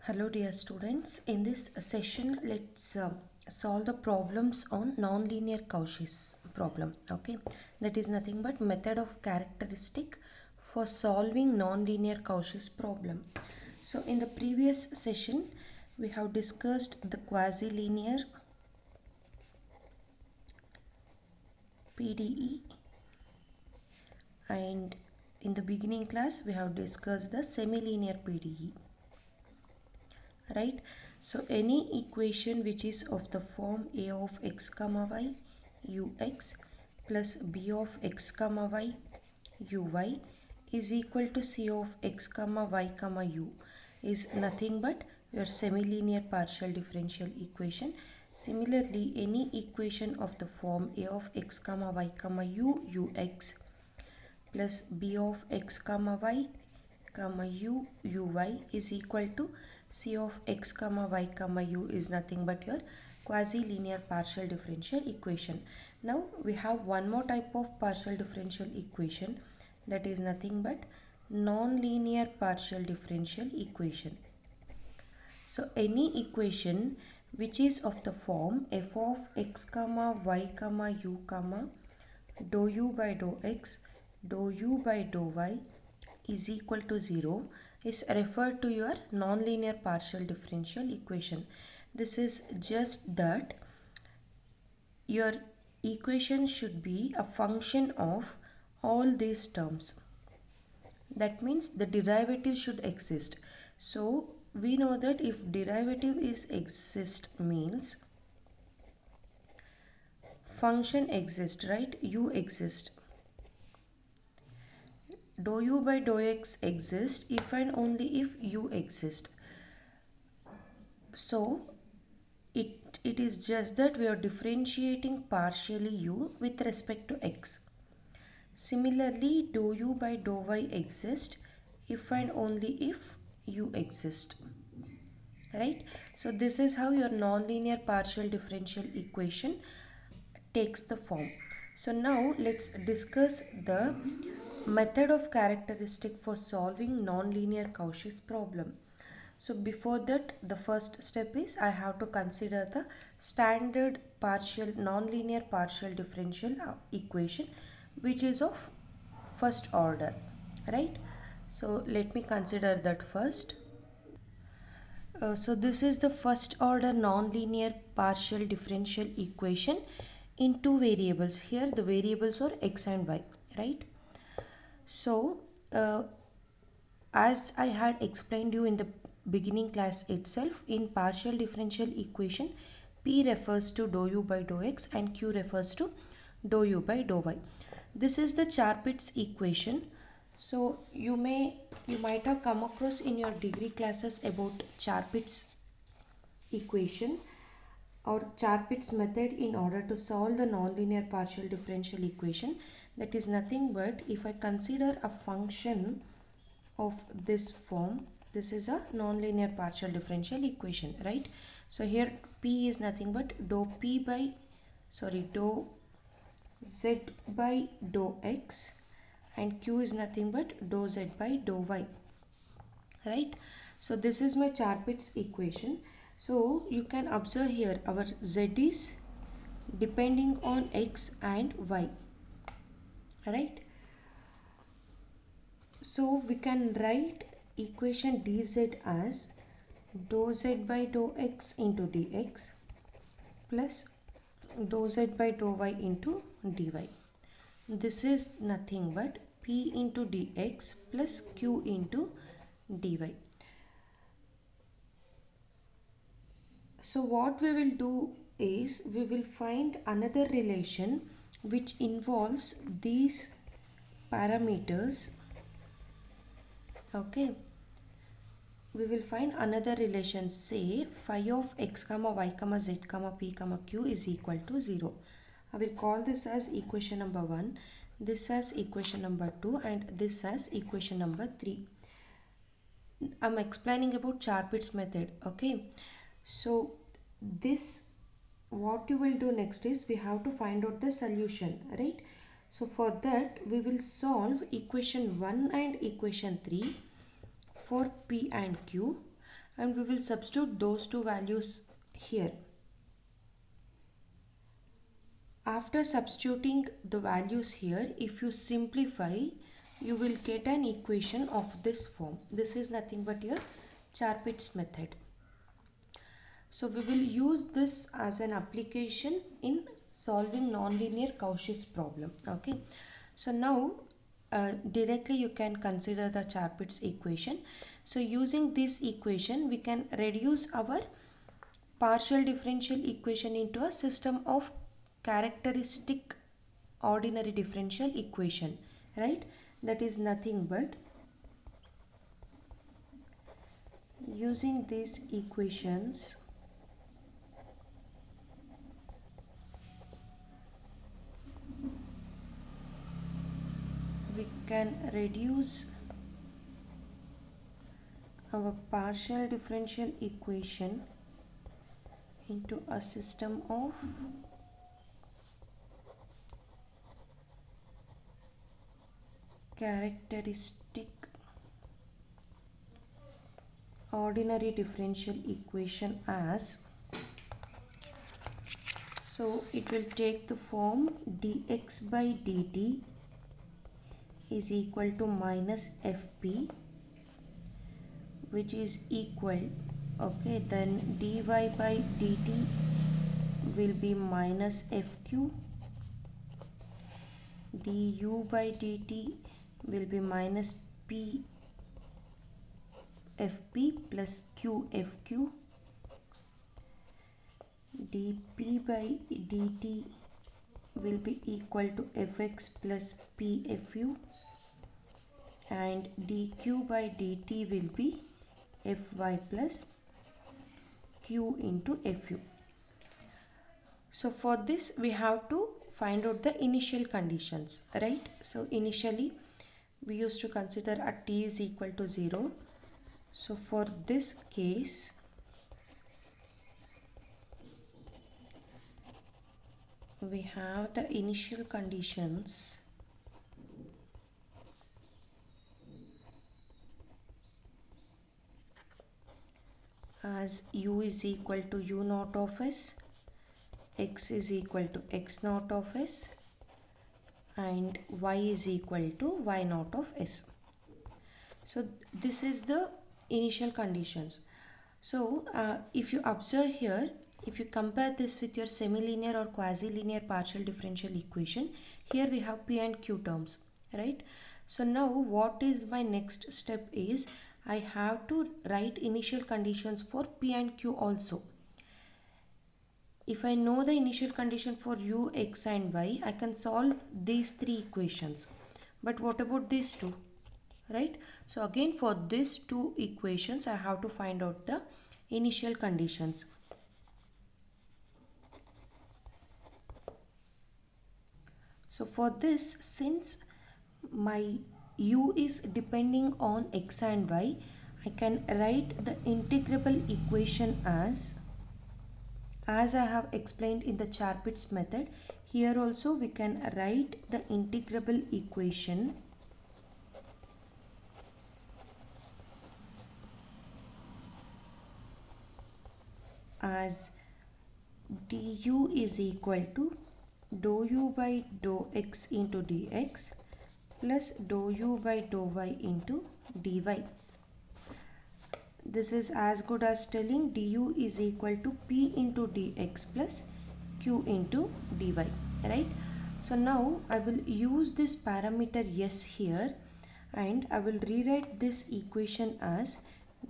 Hello dear students, in this session let's solve the problems on nonlinear Cauchy's problem. Okay, that is nothing but method of characteristic for solving nonlinear Cauchy's problem. So in the previous session we have discussed the quasi-linear PDE, and in the beginning class we have discussed the semi-linear PDE. Right, so any equation which is of the form a of x comma y ux plus b of x comma y uy is equal to c of x comma y comma u is nothing but your semi-linear partial differential equation. Similarly, any equation of the form a of x comma y comma u ux plus b of x comma y comma u uy is equal to c of x comma y comma u is nothing but your quasi-linear partial differential equation. Now we have one more type of partial differential equation, that is nothing but non-linear partial differential equation. So any equation which is of the form f of x comma y comma u comma dou u by dou x dou u by dou y is equal to 0 is referred to your nonlinear partial differential equation. This is just that your equation should be a function of all these terms. That means the derivative should exist. So we know that if derivative is exist means function exists, right? U exists. Dou u by dou x exists if and only if u exists. So it is just that we are differentiating partially u with respect to x. Similarly, dou u by dou y exists if and only if u exists. Right? So this is how your nonlinear partial differential equation takes the form. So now let's discuss the method of characteristic for solving nonlinear Cauchy's problem. So before that, the first step is I have to consider the standard partial nonlinear partial differential equation which is of first order, right? So let me consider that first. So this is the first order nonlinear partial differential equation in two variables. Here the variables are x and y, right? So as I had explained you in the beginning class itself, in partial differential equation P refers to dou u by dou x and Q refers to dou u by dou y. This is the Chapit's equation. So you might have come across in your degree classes about Chapit's equation or Chapit's method in order to solve the nonlinear partial differential equation. That is nothing but if I consider a function of this form, this is a nonlinear partial differential equation, right? So here P is nothing but dou z by dou x and Q is nothing but dou z by dou y, right? So this is my Chapit's equation. So you can observe here our z is depending on x and y, right? So we can write equation dz as dou z by dou x into dx plus dou z by dou y into dy. This is nothing but p into dx plus q into dy. So what we will do is we will find another relation which involves these parameters. Okay, we will find another relation, say phi of x comma y comma z comma p comma q is equal to 0. I will call this as equation number 1, this as equation number 2 and this as equation number 3. I'm explaining about Chapit's method. Okay, so this, what you will do next is we have to find out the solution, right? So for that we will solve equation 1 and equation 3 for P and Q and we will substitute those two values here. After substituting the values here, if you simplify, you will get an equation of this form. This is nothing but your Chapit's method. So we will use this as an application in solving nonlinear Cauchy's problem. Okay. So now directly you can consider the Chapit's equation. So using this equation, we can reduce our partial differential equation into a system of characteristic ordinary differential equation, right? That is nothing but using these equations we can reduce our partial differential equation into a system of characteristic ordinary differential equation as, so it will take the form dx by dt is equal to minus fp, which is equal, okay, then dy by dt will be minus fq, du by dt will be minus p fp plus q fq, dp by dt will be equal to fx plus p fu, and dq by dt will be fy plus q into fu. So for this we have to find out the initial conditions, right? So initially we used to consider at t is equal to 0. So for this case, we have the initial conditions as u is equal to u naught of s, x is equal to x naught of s, and y is equal to y naught of s. So this is the initial conditions. So if you observe here, if you compare this with your semi-linear or quasi-linear partial differential equation, here we have p and q terms, right? So now what is my next step is I have to write initial conditions for p and q also. If I know the initial condition for u, x and y, I can solve these three equations. But what about these two? Right? So again for these two equations, I have to find out the initial conditions. So for this, since my u is depending on x and y, I can write the integrable equation as I have explained in the Chapit's method. Here also we can write the integrable equation as du is equal to dou u by dou x into dx plus dou u by dou y into dy. This is as good as telling du is equal to p into dx plus q into dy, right? So now I will use this parameter s here and I will rewrite this equation as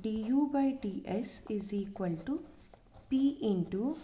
du by ds is equal to p into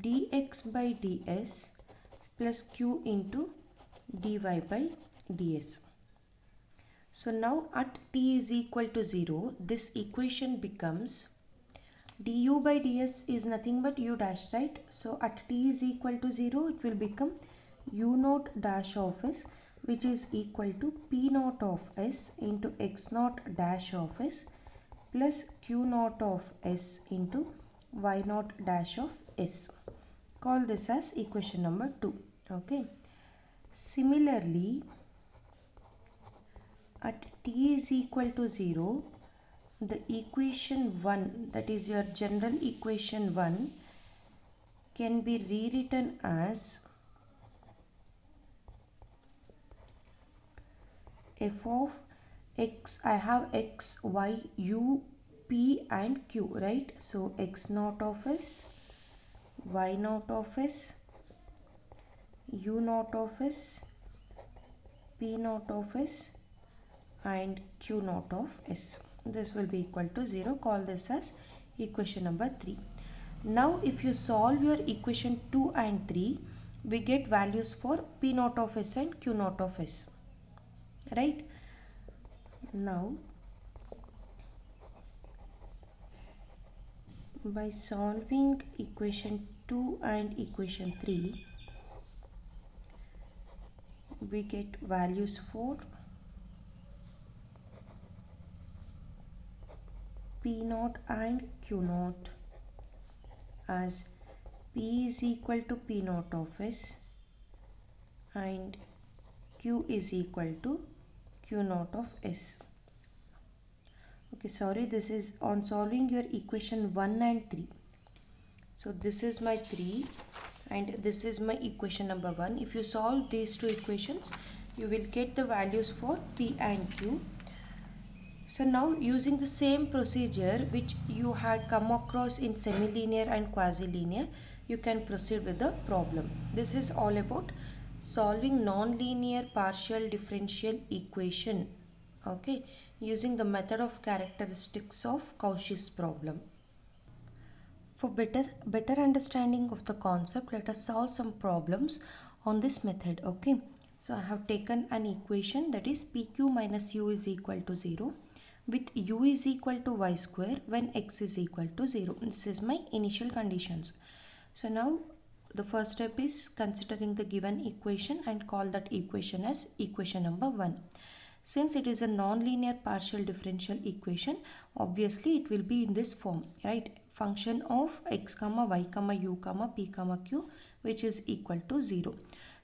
dx by ds plus q into dy by ds. So now at t is equal to 0, this equation becomes du by ds is nothing but u dash, right? So at t is equal to 0, it will become u naught dash of s, which is equal to p naught of s into x naught dash of s plus q naught of s into y naught dash of s. Call this as equation number 2. Okay. Similarly, at t is equal to 0, the equation 1, that is your general equation 1, can be rewritten as f of x. I have x, y, u, p and q, right? So x naught of s, y naught of s, u naught of s, p naught of s and q naught of s. This will be equal to 0. Call this as equation number 3. Now if you solve your equation 2 and 3, we get values for p naught of s and q naught of s, right? Now by solving equation 2 and equation 3, we get values for p naught and q naught as p is equal to p naught of s and q is equal to q naught of s. Okay, sorry, this is on solving your equation 1 and 3. So this is my 3 and this is my equation number 1. If you solve these two equations, you will get the values for p and q. So now using the same procedure which you had come across in semi-linear and quasi-linear, you can proceed with the problem. This is all about solving non-linear partial differential equation, okay, using the method of characteristics of Cauchy's problem. For better understanding of the concept, let us solve some problems on this method, okay. So I have taken an equation, that is pq minus u is equal to 0 with u is equal to y square when x is equal to 0. This is my initial conditions. So now the first step is considering the given equation and call that equation as equation number 1. Since it is a non-linear partial differential equation, obviously it will be in this form, right? Function of x comma y comma u comma p comma q, which is equal to 0.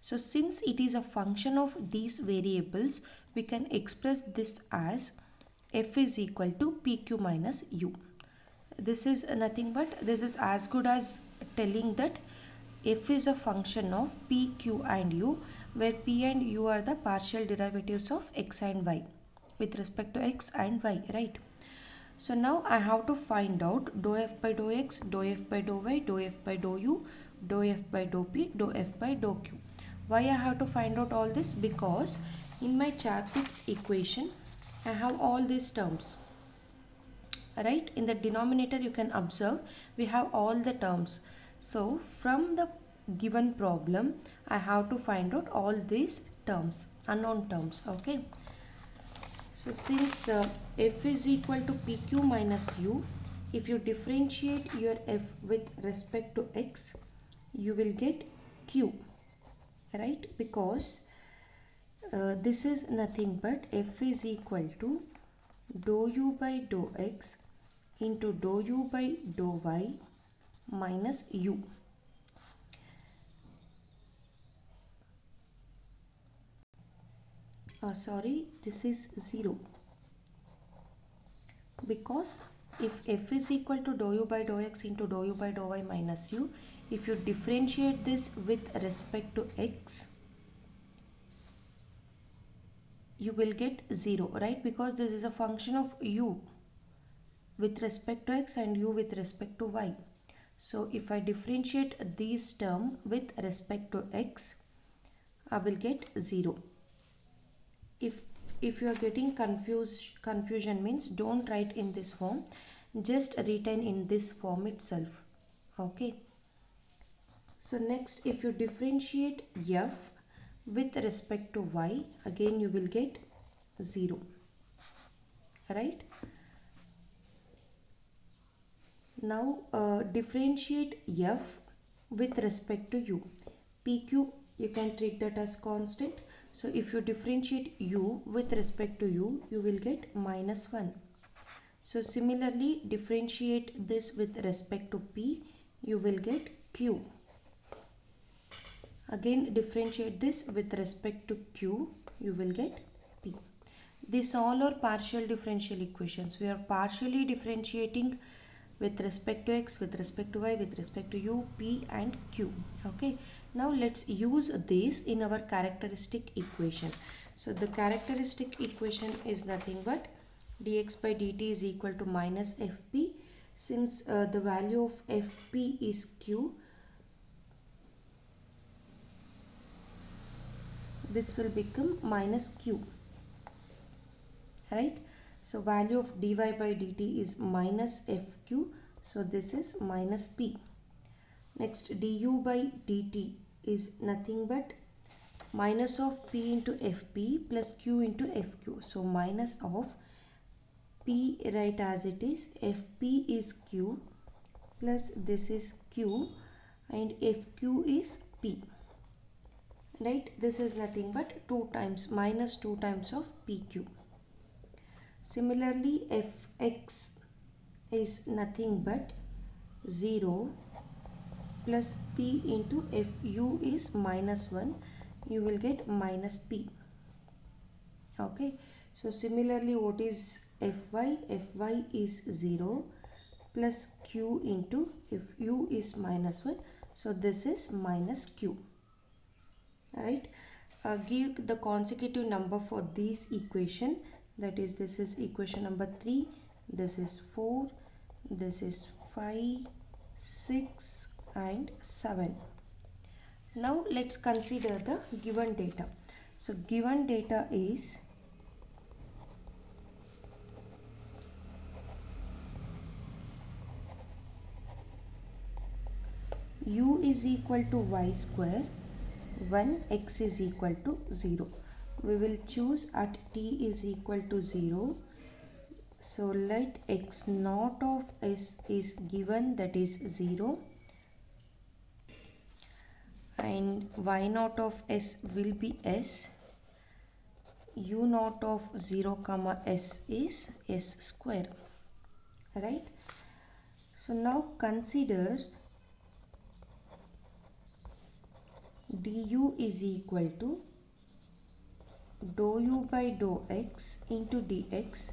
So since it is a function of these variables, we can express this as f is equal to pq minus u. This is nothing but, this is as good as telling that f is a function of p, q and u, where p and u are the partial derivatives of x and y with respect to x and y, right? So now I have to find out dou f by dou x, dou f by dou y, dou f by dou u, dou f by dou p, dou f by dou q. Why I have to find out all this? Because in my Chapman's equation I have all these terms, right? In the denominator you can observe we have all the terms. So from the given problem I have to find out all these terms, unknown terms, okay. So since f is equal to pq minus u, if you differentiate your f with respect to x, you will get q, right? Because this is nothing but f is equal to dou u by dou x into dou u by dou y minus u. Sorry, this is 0, because if f is equal to dou u by dou x into dou u by dou y minus u, if you differentiate this with respect to x, you will get 0, right? Because this is a function of u with respect to x and u with respect to y. So if I differentiate these term with respect to x, I will get 0. If you are getting confusion means don't write in this form, just retain in this form itself, okay. So next, if you differentiate f with respect to y, again you will get 0, right? Now differentiate f with respect to u. pq, you can treat that as constant. So if you differentiate u with respect to u, you will get minus 1. So similarly, differentiate this with respect to p, you will get q. Again differentiate this with respect to q, you will get p. These all are partial differential equations. We are partially differentiating with respect to x, with respect to y, with respect to u, p and q. Okay. Now let's use this in our characteristic equation. So the characteristic equation is nothing but dx by dt is equal to minus fp. Since the value of fp is q, this will become minus q. Right, so value of dy by dt is minus fq, so this is minus p. Next, du by dt is nothing but minus of p into fp plus q into fq, so minus of p, right, as it is, fp is q plus this is q and fq is p. Right, this is nothing but 2 times minus 2 times of pq. Similarly, fx is nothing but 0 plus p into fu is minus 1. You will get minus p. Okay. So similarly, what is fy? Fy is 0 plus q into fu is minus 1. So this is minus q. Right. Give the consecutive number for this equation. That is, this is equation number 3, this is 4, this is 5, 6 and 7. Now let's consider the given data. So given data is u is equal to y square when x is equal to 0. We will choose at t is equal to 0. So let x naught of s is given, that is 0, and y naught of s will be s. U naught of 0 comma s is s square. Right. So now consider du is equal to dou u by dou x into dx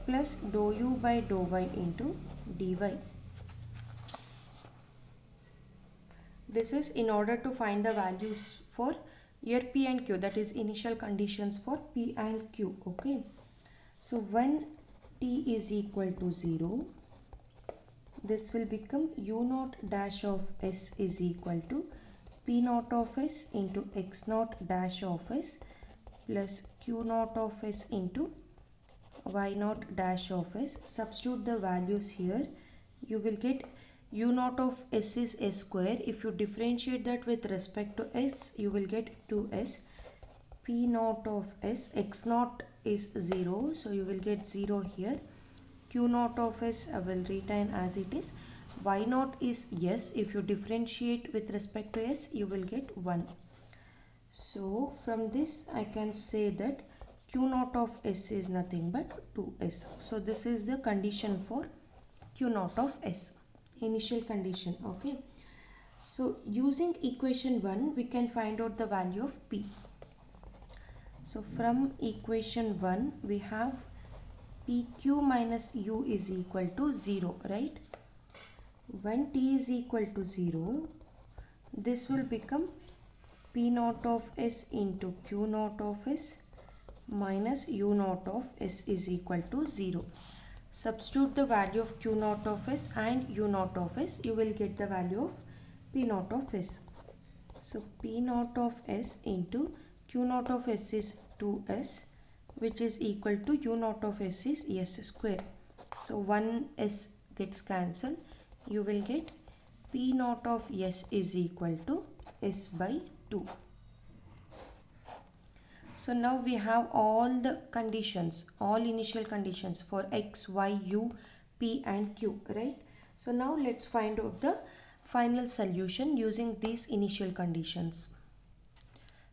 plus dou u by dou y into dy. This is in order to find the values for your p and q, that is initial conditions for p and q. Okay. So when t is equal to 0, this will become u naught dash of s is equal to p naught of s into x naught dash of s plus q naught of s into y naught dash of s. Substitute the values here. You will get u naught of s is s square. If you differentiate that with respect to s, you will get 2s. P naught of s, x naught is 0, so you will get 0 here. Q naught of s I will retain as it is. Y naught is yes. If you differentiate with respect to s, you will get 1. So from this I can say that q naught of s is nothing but 2s. So this is the condition for q naught of s, initial condition. Okay. So using equation 1, we can find out the value of p. So from equation 1, we have pq minus u is equal to 0, right? When t is equal to 0, this will become p naught of s into q naught of s minus u naught of s is equal to 0. Substitute the value of q naught of s and u naught of s, you will get the value of p naught of s. So p naught of s into q naught of s is 2s, which is equal to u naught of s is s square. So 1 s gets cancelled. You will get p naught of s is equal to s by 2. So now we have all the conditions, all initial conditions for x, y, u, p and q, right? So now let's find out the final solution using these initial conditions.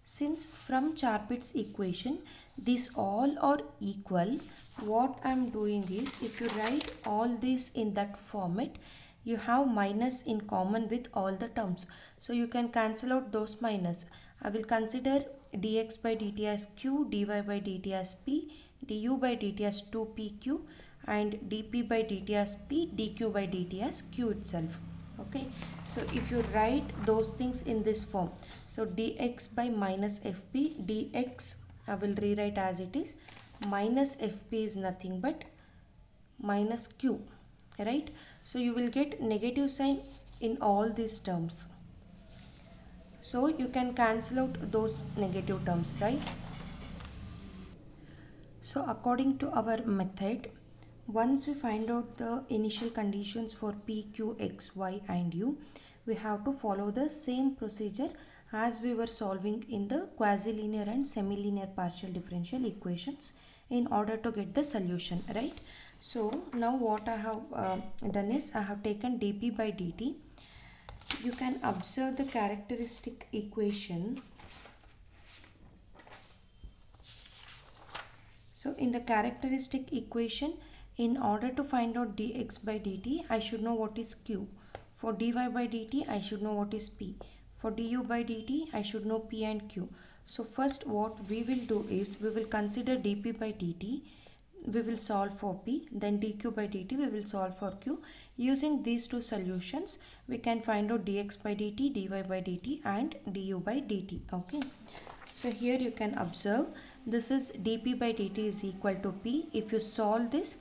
Since from Charpit's equation these all are equal, what I am doing is, if you write all this in that format, you have minus in common with all the terms. So you can cancel out those minus. I will consider dx by dt as q, dy by dt as p, du by dt as 2pq and dp by dt as p, dq by dt as q itself. Okay, so if you write those things in this form, so dx by minus fp, dx I will rewrite as it is, minus fp is nothing but minus q, right? So you will get negative sign in all these terms, so you can cancel out those negative terms, right? So according to our method, once we find out the initial conditions for p, q, x, y and u, we have to follow the same procedure as we were solving in the quasi-linear and semi-linear partial differential equations in order to get the solution, right? So now what I have done is I have taken dp by dt. You can observe the characteristic equation. So in the characteristic equation, in order to find out dx by dt, I should know what is q. For dy by dt, I should know what is p. For du by dt, I should know p and q. So first what we will do is we will consider dp by dt. We will solve for p, then dq by dt we will solve for q. Using these two solutions, we can find out dx by dt, dy by dt and du by dt. Okay. So here you can observe this is dp by dt is equal to p. If you solve this,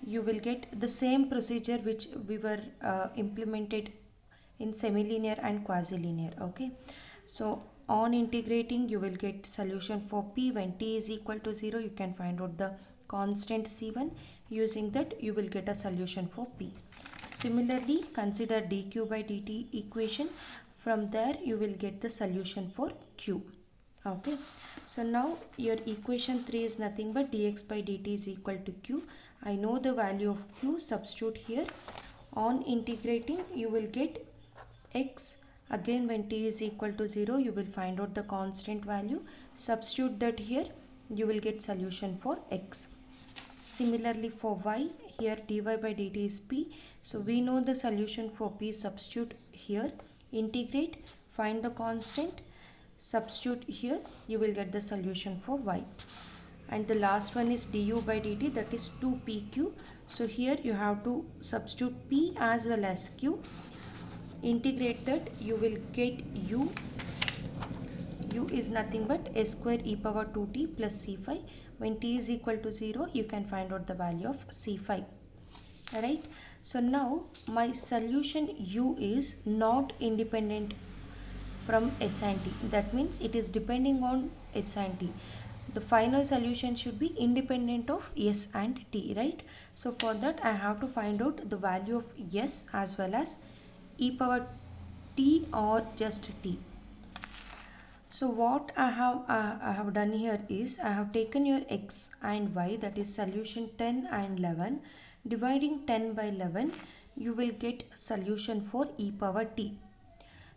you will get the same procedure which we were implemented in semi-linear and quasi-linear. Okay. So on integrating, you will get solution for p. When t is equal to 0, you can find out the constant c1. Using that, you will get a solution for p. Similarly, consider dq by dt equation. From there, you will get the solution for q. Okay, so now your equation 3 is nothing but dx by dt is equal to q. I know the value of q, substitute here. On integrating, you will get x. Again, when t is equal to 0, you will find out the constant value. Substitute that here, you will get solution for x. Similarly for y, here dy by dt is p. So we know the solution for p, substitute here. Integrate, find the constant, substitute here, you will get the solution for y. And the last one is du by dt, that is 2pq. So here you have to substitute p as well as q. Integrate that, you will get u. U is nothing but s square e power 2t plus c5. When t is equal to 0, you can find out the value of c5. Alright. So now my solution u is not independent from s and t. That means it is depending on s and t. The final solution should be independent of s and t, right? So for that I have to find out the value of s as well as e power t or just t. So what I have done here is I have taken your x and y, that is solution 10 and 11. Dividing 10 by 11, you will get solution for e power t.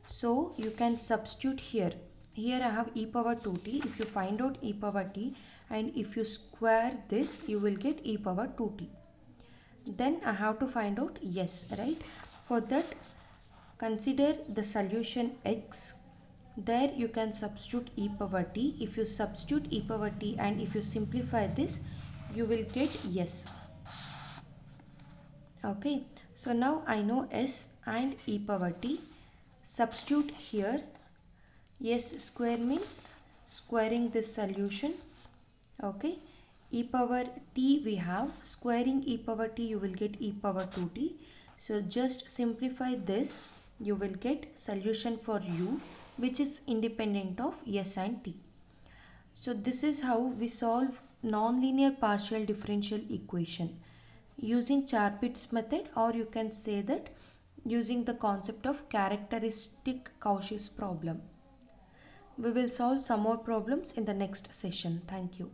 So you can substitute here. Here I have e power 2t. If you find out e power t and if you square this, you will get e power 2t. Then I have to find out yes, right? For that, consider the solution x. There you can substitute e power t. If you substitute e power t and if you simplify this, you will get yes. Okay, so now I know s and e power t. Substitute here. S square means squaring this solution. Okay, e power t we have, squaring e power t you will get e power 2t. So just simplify this, you will get solution for u, which is independent of s and t. So this is how we solve nonlinear partial differential equation using Chapit's method, or you can say that using the concept of characteristic Cauchy's problem. We will solve some more problems in the next session. Thank you.